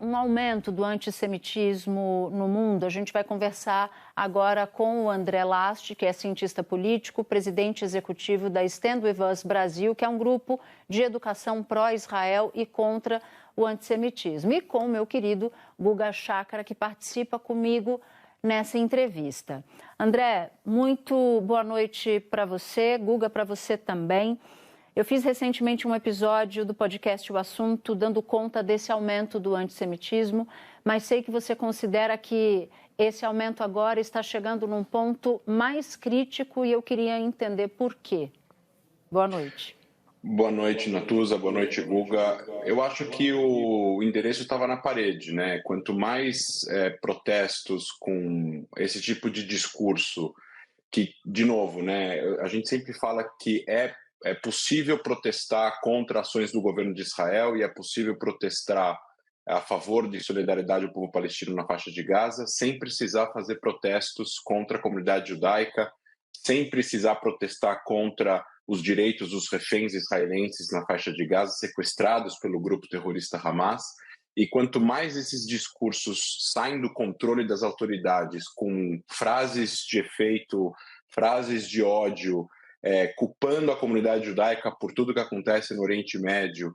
um aumento do antissemitismo no mundo. A gente vai conversar agora com o André Last, que é cientista político, presidente executivo da Stand With Us Brasil, que é um grupo de educação pró-Israel e contra o antissemitismo. E com o meu querido Guga Chakra, que participa comigo nessa entrevista. André, muito boa noite para você, Guga, para você também. Eu fiz recentemente um episódio do podcast O Assunto, dando conta desse aumento do antissemitismo, mas sei que você considera que esse aumento agora está chegando num ponto mais crítico e eu queria entender por quê. Boa noite. Boa noite, Natuza. Boa noite, Guga. Eu acho que o endereço estava na parede, né? Quanto mais protestos com esse tipo de discurso, que, de novo, né? A gente sempre fala que é possível protestar contra ações do governo de Israel e é possível protestar a favor de solidariedade ao povo palestino na faixa de Gaza, sem precisar fazer protestos contra a comunidade judaica, sem precisar protestar contra os direitos dos reféns israelenses na faixa de Gaza sequestrados pelo grupo terrorista Hamas. E quanto mais esses discursos saem do controle das autoridades com frases de efeito, frases de ódio, culpando a comunidade judaica por tudo que acontece no Oriente Médio,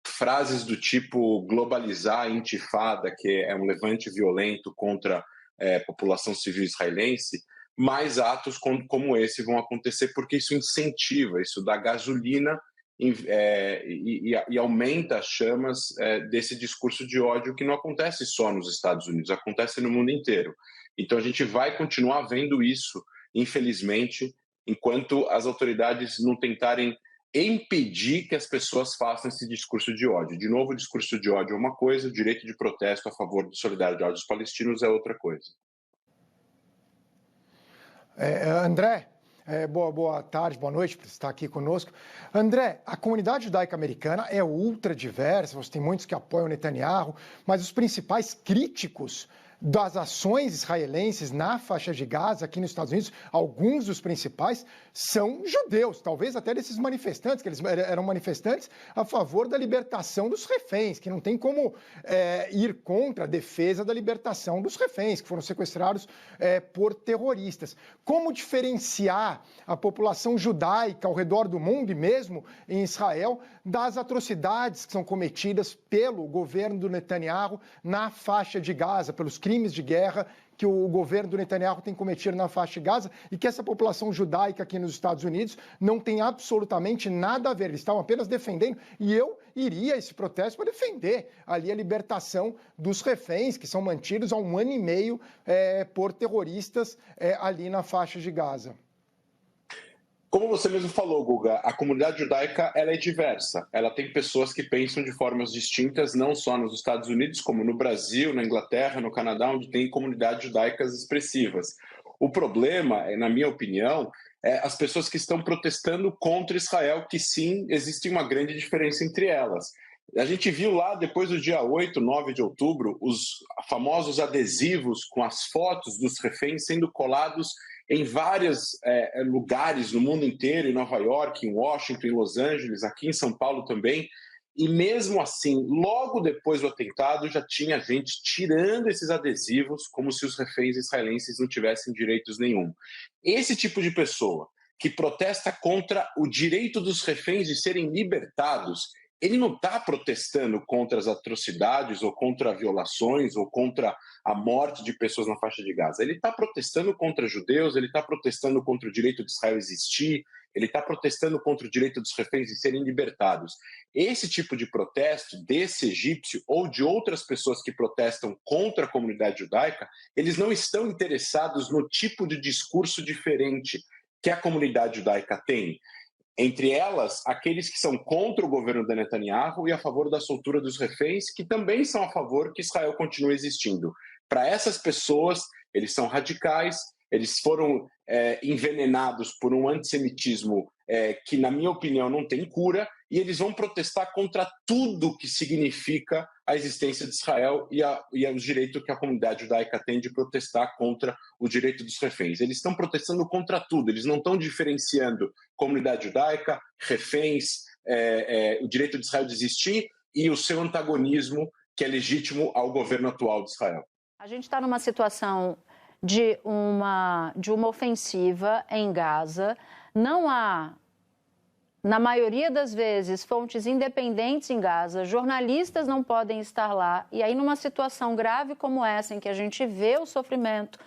frases do tipo globalizar a intifada, que é um levante violento contra a população civil israelense, mais atos como esse vão acontecer, porque isso incentiva, isso dá gasolina e aumenta as chamas desse discurso de ódio que não acontece só nos Estados Unidos, acontece no mundo inteiro. Então a gente vai continuar vendo isso, infelizmente, enquanto as autoridades não tentarem impedir que as pessoas façam esse discurso de ódio. De novo, o discurso de ódio é uma coisa, o direito de protesto a favor de solidariedade dos palestinos é outra coisa. André, boa tarde, boa noite por estar aqui conosco. André, a comunidade judaica americana é ultra diversa, você tem muitos que apoiam Netanyahu, mas os principais críticos das ações israelenses na faixa de Gaza, aqui nos Estados Unidos, alguns dos principais são judeus, talvez até desses manifestantes, que eles eram manifestantes a favor da libertação dos reféns, que não tem como ir contra a defesa da libertação dos reféns, que foram sequestrados por terroristas. Como diferenciar a população judaica ao redor do mundo, e mesmo em Israel, das atrocidades que são cometidas pelo governo do Netanyahu na faixa de Gaza, pelos crimes de guerra que o governo do Netanyahu tem cometido na faixa de Gaza e que essa população judaica aqui nos Estados Unidos não tem absolutamente nada a ver. Eles estavam apenas defendendo, e eu iria a esse protesto para defender ali a libertação dos reféns que são mantidos há 1 ano e meio por terroristas ali na faixa de Gaza. Como você mesmo falou, Guga, a comunidade judaica ela é diversa. Ela tem pessoas que pensam de formas distintas, não só nos Estados Unidos, como no Brasil, na Inglaterra, no Canadá, onde tem comunidades judaicas expressivas. O problema, na minha opinião, é as pessoas que estão protestando contra Israel, que sim, existe uma grande diferença entre elas. A gente viu lá, depois do dia 8, 9 de outubro, os famosos adesivos com as fotos dos reféns sendo colados em vários lugares no mundo inteiro, em Nova York, em Washington, em Los Angeles, aqui em São Paulo também. E mesmo assim, logo depois do atentado, já tinha gente tirando esses adesivos como se os reféns israelenses não tivessem direitos nenhum. Esse tipo de pessoa que protesta contra o direito dos reféns de serem libertados, ele não está protestando contra as atrocidades ou contra violações ou contra a morte de pessoas na faixa de Gaza. Ele está protestando contra judeus, ele está protestando contra o direito de Israel existir, ele está protestando contra o direito dos reféns de serem libertados. Esse tipo de protesto desse egípcio ou de outras pessoas que protestam contra a comunidade judaica, eles não estão interessados no tipo de discurso diferente que a comunidade judaica tem. Entre elas, aqueles que são contra o governo de Netanyahu e a favor da soltura dos reféns, que também são a favor que Israel continue existindo. Para essas pessoas, eles são radicais, eles foram envenenados por um antissemitismo que, na minha opinião, não tem cura, e eles vão protestar contra tudo que significa a existência de Israel e o direito que a comunidade judaica tem de protestar contra o direito dos reféns. Eles estão protestando contra tudo, eles não estão diferenciando comunidade judaica, reféns, o direito de Israel de existir e o seu antagonismo que é legítimo ao governo atual de Israel. A gente está numa situação de uma ofensiva em Gaza. Não há, na maioria das vezes, fontes independentes em Gaza, jornalistas não podem estar lá. E aí, numa situação grave como essa, em que a gente vê o sofrimento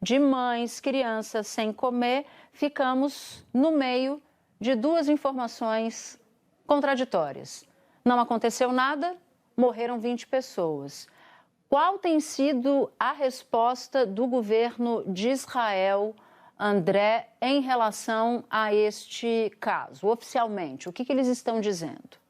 de mães, crianças sem comer, ficamos no meio de duas informações contraditórias. Não aconteceu nada, morreram 20 pessoas. Qual tem sido a resposta do governo de Israel, André, em relação a este caso, oficialmente? O que eles estão dizendo?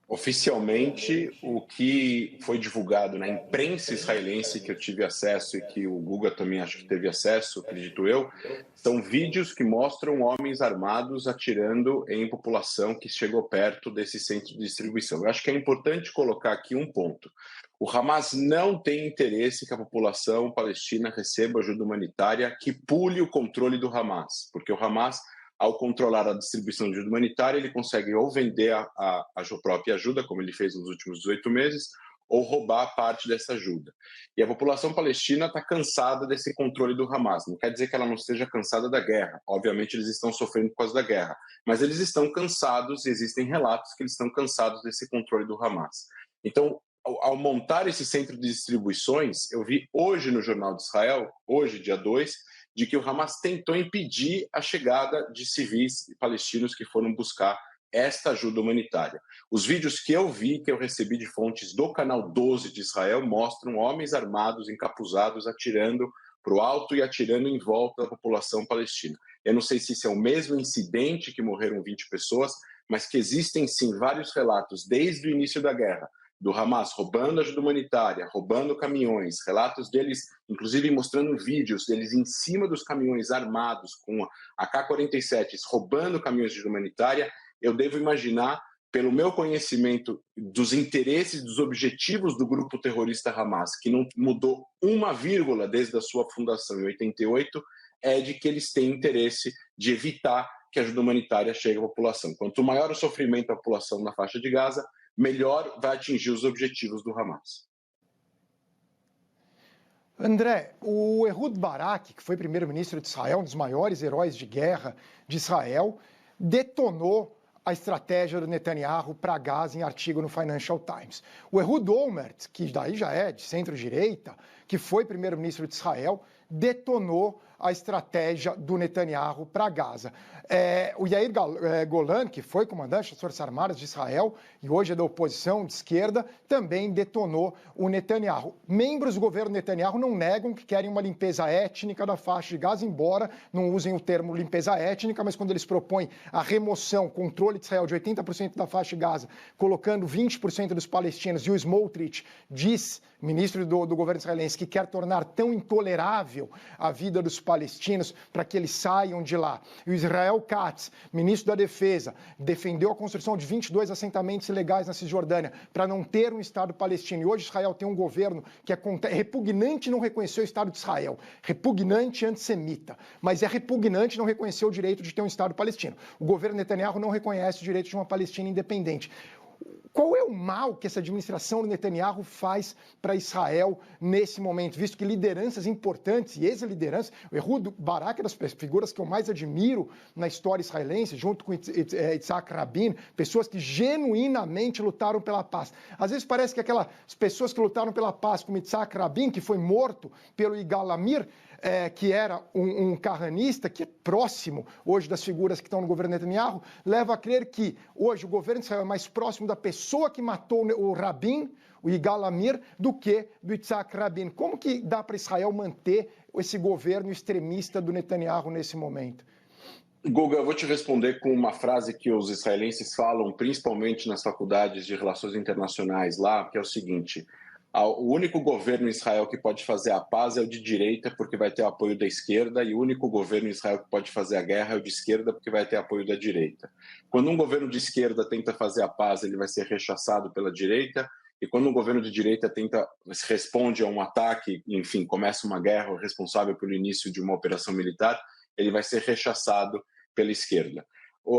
Oficialmente, o que foi divulgado na imprensa israelense, que eu tive acesso e que o Guga também acho que teve acesso, acredito eu, são vídeos que mostram homens armados atirando em população que chegou perto desse centro de distribuição. Eu acho que é importante colocar aqui um ponto. O Hamas não tem interesse que a população palestina receba ajuda humanitária que pule o controle do Hamas, porque o Hamas, ao controlar a distribuição de ajuda humanitária, ele consegue ou vender a própria ajuda, como ele fez nos últimos 18 meses, ou roubar parte dessa ajuda. E a população palestina está cansada desse controle do Hamas. Não quer dizer que ela não esteja cansada da guerra. Obviamente, eles estão sofrendo por causa da guerra. Mas eles estão cansados, e existem relatos que eles estão cansados desse controle do Hamas. Então, ao montar esse centro de distribuições, eu vi hoje no Jornal de Israel, hoje, dia 2, de que o Hamas tentou impedir a chegada de civis palestinos que foram buscar esta ajuda humanitária. Os vídeos que eu vi, que eu recebi de fontes do Canal 12 de Israel, mostram homens armados, encapuzados, atirando para o alto e atirando em volta da população palestina. Eu não sei se isso é o mesmo incidente que morreram 20 pessoas, mas que existem sim vários relatos desde o início da guerra, do Hamas roubando ajuda humanitária, roubando caminhões, relatos deles, inclusive mostrando vídeos deles em cima dos caminhões armados com AK-47, roubando caminhões de ajuda humanitária. Eu devo imaginar, pelo meu conhecimento dos interesses, dos objetivos do grupo terrorista Hamas, que não mudou uma vírgula desde a sua fundação em 88, é de que eles têm interesse de evitar que a ajuda humanitária chegue à população. Quanto maior o sofrimento da população na faixa de Gaza, melhor vai atingir os objetivos do Hamas. André, o Ehud Barak, que foi primeiro-ministro de Israel, um dos maiores heróis de guerra de Israel, detonou a estratégia do Netanyahu para Gaza em artigo no Financial Times. O Ehud Olmert, que daí já é de centro-direita, que foi primeiro-ministro de Israel, detonou a estratégia do Netanyahu para Gaza. O Yair Golan, que foi comandante das Forças Armadas de Israel e hoje é da oposição de esquerda, também detonou o Netanyahu. Membros do governo Netanyahu não negam que querem uma limpeza étnica da faixa de Gaza, embora não usem o termo limpeza étnica, mas quando eles propõem a remoção, controle de Israel de 80% da faixa de Gaza, colocando 20% dos palestinos, e o Smotrich diz, ministro do governo israelense, que quer tornar tão intolerável a vida dos palestinos para que eles saiam de lá. E o Israel Katz, ministro da Defesa, defendeu a construção de 22 assentamentos ilegais na Cisjordânia para não ter um Estado palestino. E hoje Israel tem um governo que é repugnante não reconhecer o Estado de Israel, repugnante antissemita, mas é repugnante não reconhecer o direito de ter um Estado palestino. O governo Netanyahu não reconhece o direito de uma Palestina independente. Qual é o mal que essa administração do Netanyahu faz para Israel nesse momento, visto que lideranças importantes e ex-lideranças, o Ehud Barak é das figuras que eu mais admiro na história israelense, junto com Yitzhak Rabin, pessoas que genuinamente lutaram pela paz. Às vezes parece que aquelas pessoas que lutaram pela paz, como Yitzhak Rabin, que foi morto pelo Yigal Amir, que era um carranista, que é próximo hoje das figuras que estão no governo Netanyahu, leva a crer que hoje o governo de Israel é mais próximo da pessoa que matou o Rabin, o Yigal Amir, do que do Yitzhak Rabin. Como que dá para Israel manter esse governo extremista do Netanyahu nesse momento? Guga, eu vou te responder com uma frase que os israelenses falam, principalmente nas faculdades de relações internacionais lá, que é o seguinte: o único governo em Israel que pode fazer a paz é o de direita, porque vai ter o apoio da esquerda, e o único governo em Israel que pode fazer a guerra é o de esquerda, porque vai ter apoio da direita. Quando um governo de esquerda tenta fazer a paz, ele vai ser rechaçado pela direita, e quando um governo de direita responde a um ataque, enfim, começa uma guerra, responsável pelo início de uma operação militar, ele vai ser rechaçado pela esquerda.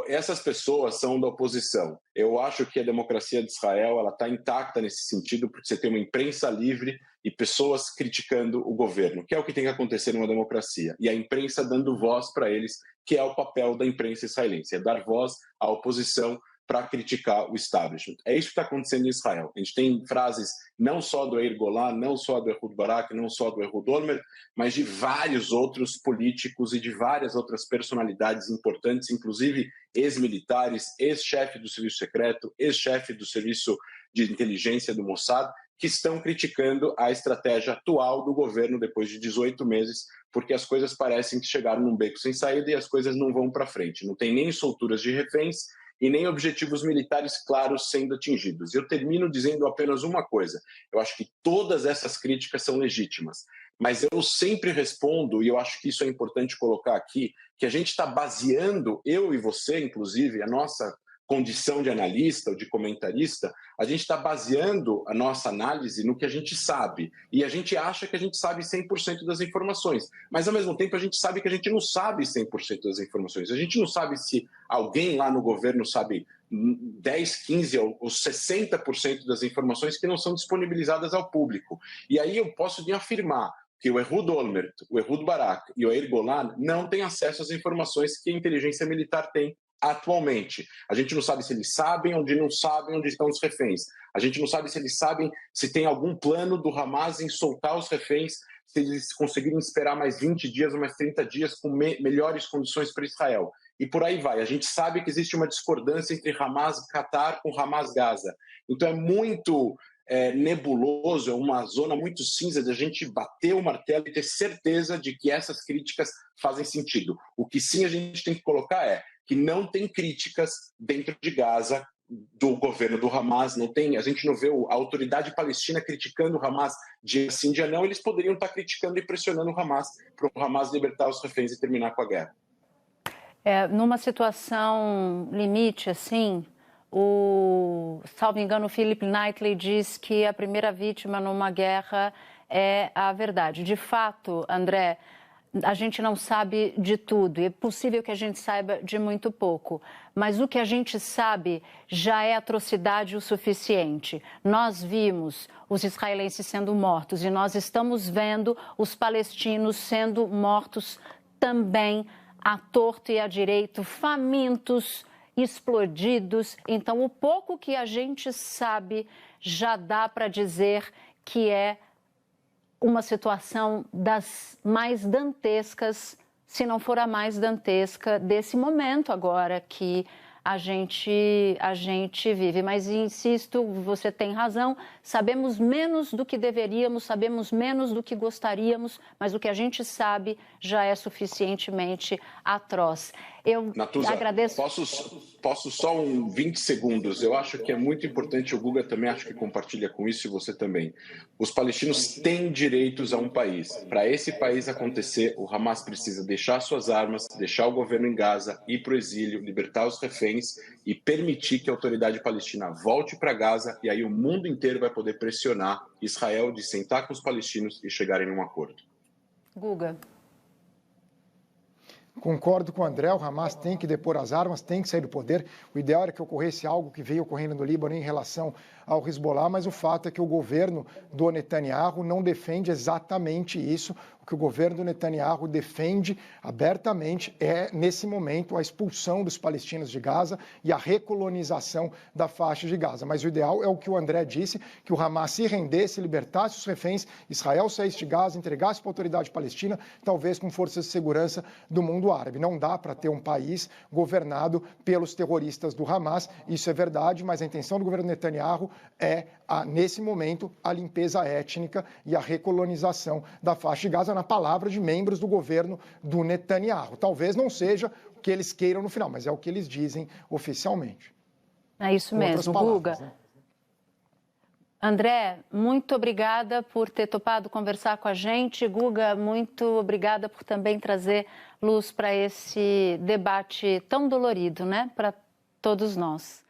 essas pessoas são da oposição. Eu acho que a democracia de Israel ela está intacta nesse sentido, porque você tem uma imprensa livre e pessoas criticando o governo, que é o que tem que acontecer numa democracia. E a imprensa dando voz para eles, que é o papel da imprensa israelense, é dar voz à oposição para criticar o establishment. É isso que está acontecendo em Israel. A gente tem frases não só do Yair Golan, não só do Ehud Barak, não só do Ehud Olmert, mas de vários outros políticos e de várias outras personalidades importantes, inclusive ex-militares, ex-chefe do serviço secreto, ex-chefe do serviço de inteligência do Mossad, que estão criticando a estratégia atual do governo depois de 18 meses, porque as coisas parecem que chegaram num beco sem saída e as coisas não vão para frente. Não tem nem solturas de reféns e nem objetivos militares claros sendo atingidos. Eu termino dizendo apenas uma coisa. Eu acho que todas essas críticas são legítimas, mas eu sempre respondo, e eu acho que isso é importante colocar aqui, que a gente está baseando, eu e você, inclusive, a nossa condição de analista ou de comentarista, a gente está baseando a nossa análise no que a gente sabe. E a gente acha que a gente sabe 100% das informações. Mas, ao mesmo tempo, a gente sabe que a gente não sabe 100% das informações. A gente não sabe se alguém lá no governo sabe 10, 15 ou 60% das informações que não são disponibilizadas ao público. E aí eu posso me afirmar que o Ehud Olmert, o Ehud Barak e o Yair Golan não têm acesso às informações que a inteligência militar tem atualmente. A gente não sabe se eles sabem onde não sabem onde estão os reféns. A gente não sabe se eles sabem se tem algum plano do Hamas em soltar os reféns, se eles conseguiram esperar mais 20 dias ou mais 30 dias com melhores condições para Israel. E por aí vai. A gente sabe que existe uma discordância entre Hamas Qatar com Hamas Gaza. Então é muito nebuloso, é uma zona muito cinza de a gente bater o martelo e ter certeza de que essas críticas fazem sentido. O que sim a gente tem que colocar é que não tem críticas dentro de Gaza do governo do Hamas, não tem, a gente não vê a autoridade palestina criticando o Hamas dia sim, dia não, eles poderiam estar criticando e pressionando o Hamas para o Hamas libertar os reféns e terminar com a guerra. Numa situação limite, assim, salvo engano, o Philip Knightley diz que a primeira vítima numa guerra é a verdade. De fato, André, a gente não sabe de tudo e é possível que a gente saiba de muito pouco, mas o que a gente sabe já é atrocidade o suficiente. Nós vimos os israelenses sendo mortos e nós estamos vendo os palestinos sendo mortos também à torto e à direito, famintos, explodidos. Então, o pouco que a gente sabe já dá para dizer que é uma situação das mais dantescas, se não for a mais dantesca desse momento agora que a gente vive. Mas, insisto, você tem razão, sabemos menos do que deveríamos, sabemos menos do que gostaríamos, mas o que a gente sabe já é suficientemente atroz. Eu Natuza, agradeço. Posso só 20 segundos? Eu acho que é muito importante, o Guga também acho que compartilha com isso e você também. Os palestinos têm direitos a um país. Para esse país acontecer, o Hamas precisa deixar suas armas, deixar o governo em Gaza, ir para o exílio, libertar os reféns e permitir que a autoridade palestina volte para Gaza e aí o mundo inteiro vai poder pressionar Israel de sentar com os palestinos e chegarem num acordo. Guga. Concordo com o André, o Hamas tem que depor as armas, tem que sair do poder. O ideal era que ocorresse algo que veio ocorrendo no Líbano em relação ao Hezbollah, mas o fato é que o governo do Netanyahu não defende exatamente isso. O que o governo do Netanyahu defende abertamente é, nesse momento, a expulsão dos palestinos de Gaza e a recolonização da faixa de Gaza. Mas o ideal é o que o André disse, que o Hamas se rendesse, libertasse os reféns, Israel saísse de Gaza, entregasse para a autoridade palestina, talvez com forças de segurança do mundo árabe. Não dá para ter um país governado pelos terroristas do Hamas, isso é verdade, mas a intenção do governo Netanyahu é, nesse momento, a limpeza étnica e a recolonização da faixa de Gaza, na palavra de membros do governo do Netanyahu. Talvez não seja o que eles queiram no final, mas é o que eles dizem oficialmente. É isso mesmo, Guga. Né? André, muito obrigada por ter topado conversar com a gente. Guga, muito obrigada por também trazer luz para esse debate tão dolorido, né, para todos nós.